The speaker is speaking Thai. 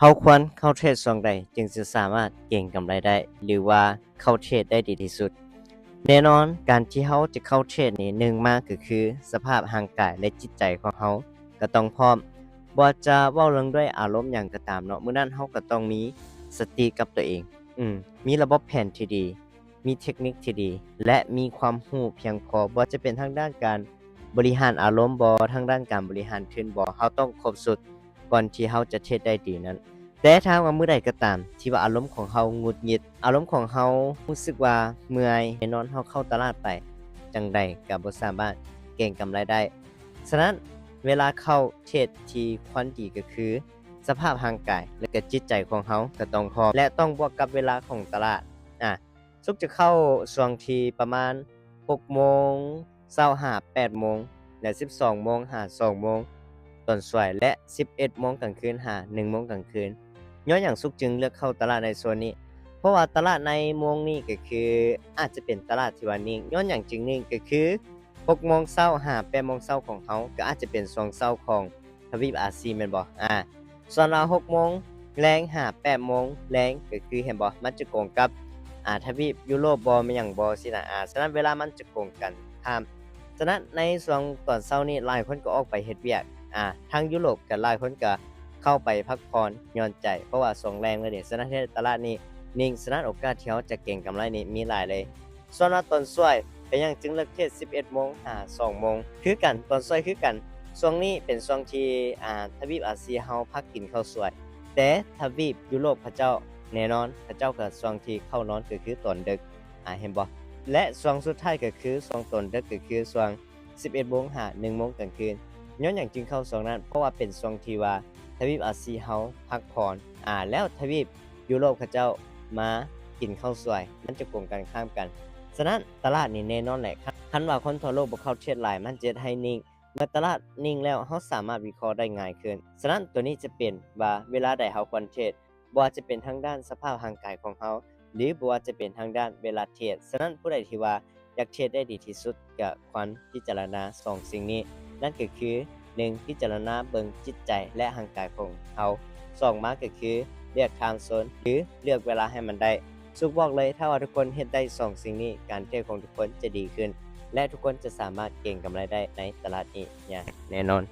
เราควรเข้าเทรดช่วงใดจึงจะสามารถเก่งกำไรได้หรือว่าเข้าเทรดได้ดีที่สุดแน่นอนการที่เราจะเข้าเทรดนี่หนึ่งมาก็คือสภาพร่างกายและจิตใจของเราก็ต้องพร้อมบ่จะเว้าเรื่องด้วยอารมณ์หยังก็ตามเนาะมื้อนั้นเราก็ต้องมีสติกับตัวเองอืมมีระบบแผนที่ดีมีเทคนิคที่ดีและมีความรู้เพียงพอบ่ว่าจะเป็นทางด้านการบริหารอารมณ์บ่ทางด้านการบริหารทุนบ่เราต้องครบสุดก่อนที่เราจะเทรดได้ดีนั้น แต่ถ้าว่ามื้อใดก็ตามที่ว่าอารมณ์ของเราหงุดหงิดอารมณ์ของเรารู้สึกว่าเมื่อยแน่นอนเราเข้าตลาดไปจั่งใดก็บ่สามารถเก็งกำไรได้ฉะนั้นเวลาเข้าเทรดที่ควรดีก็คือสภาพร่างกายและก็จิตใจของเราก็ต้องพร้อมและต้องบวกกับเวลาของตลาดอาสุกจะเข้าช่วงที่ประมาณ6โมงเช้าหา8โมงและ12โมงหา2โมงตอนช่วงและ11โมงกลางคืนหา1โมงกลางคืน ย้อนอย่างสุกจึงเลือกเข้าตลาดในโซนนี้เพราะว่าตลาดในเมืองนี้ก็คืออาจจะเป็นตลาดที่ว่านิ่งย้อนอย่างจึงนิ่งก็คือ6โมงเช้าหา8โมงเช้าของเขาก็อาจจะเป็นช่วงเช้าของทวีปอาซีแม่นบ่ส่วนเรา6โมงแลงหา8โมงแลงก็คือเห็นบ่มันจะโกงกับทวีปยุโรปบ่แม่นหยังบ่ซี้นะฉะนั้นเวลามันจะโกงกันข้ามฉะนั้นในช่วงตอนเช้านี้หลายคนก็ออกไปเฮ็ดเวียกทางยุโรปก็หลายคนก็ เข้าไปพักผ่อนหย่อนใจเพราะว่าส่งแรงเลยเดะฉะนั้นในตลาดนี้นิ่งฉะนั้นโอกาสที่เราจะเก่งกำไรนี่มีหลายเลยส่วนว่าตอนช่วยก็ยังจึงเลิกเทศ11โมงหา2โมงคือกันตอนช่วยคือกันช่วงนี้เป็นช่วงที่ทวีปอาเซียเฮาพักกินข้าวสวยแต่ทวีปยุโรปเขาเจ้าแน่นอนเขาเจ้าก็ช่วงที่เข้านอนก็คือตอนดึกเห็นบ่และช่วงสุดท้ายก็คือช่วงตอนดึกก็คือช่วง11โมงหา1โมงกลางคืนย้อนหยังจึงเข้าช่วงนั้นเพราะว่าเป็นช่วงที่ว่า ทวีปอาซีเฮาพักผ่อนแล้วทวีปยุโรปเขาเจ้ามากินข้าวสวยมันจะโกงกันข้ามกันฉะนั้นตลาดนี่แน่นอนแหละคันว่าคนทั่วโลกบ่เข้าเทรดหลายมันจะเฮ็ดให้นิ่งเมื่อตลาดนิ่งแล้วเราสามารถวิเคราะห์ได้ง่ายขึ้นฉะนั้นตัวนี้จะเป็นว่าเวลาใดเราควรเทรดบ่ว่าจะเป็นทางด้านสภาพร่างกายของเราหรือบ่ว่าจะเป็นทางด้านเวลาเทรดฉะนั้นผู้ใดที่ว่าอยากเทรดได้ดีที่สุดก็ควรพิจารณาสองสิ่งนี้นั่นก็คือ 1. พิจารณาเบิ่งจิตใจและร่างกายของเรา2มาก็คือเลือกไทม์โซนหรือเลือกเวลาให้มันได้สุกบอกเลยถ้าว่าทุกคนเฮ็ดได้2สิ่งนี้การเทรดของทุกคนจะดีขึ้นและทุกคนจะสามารถเก็งกำไรได้ในตลาดนี้อย่างแน่นอน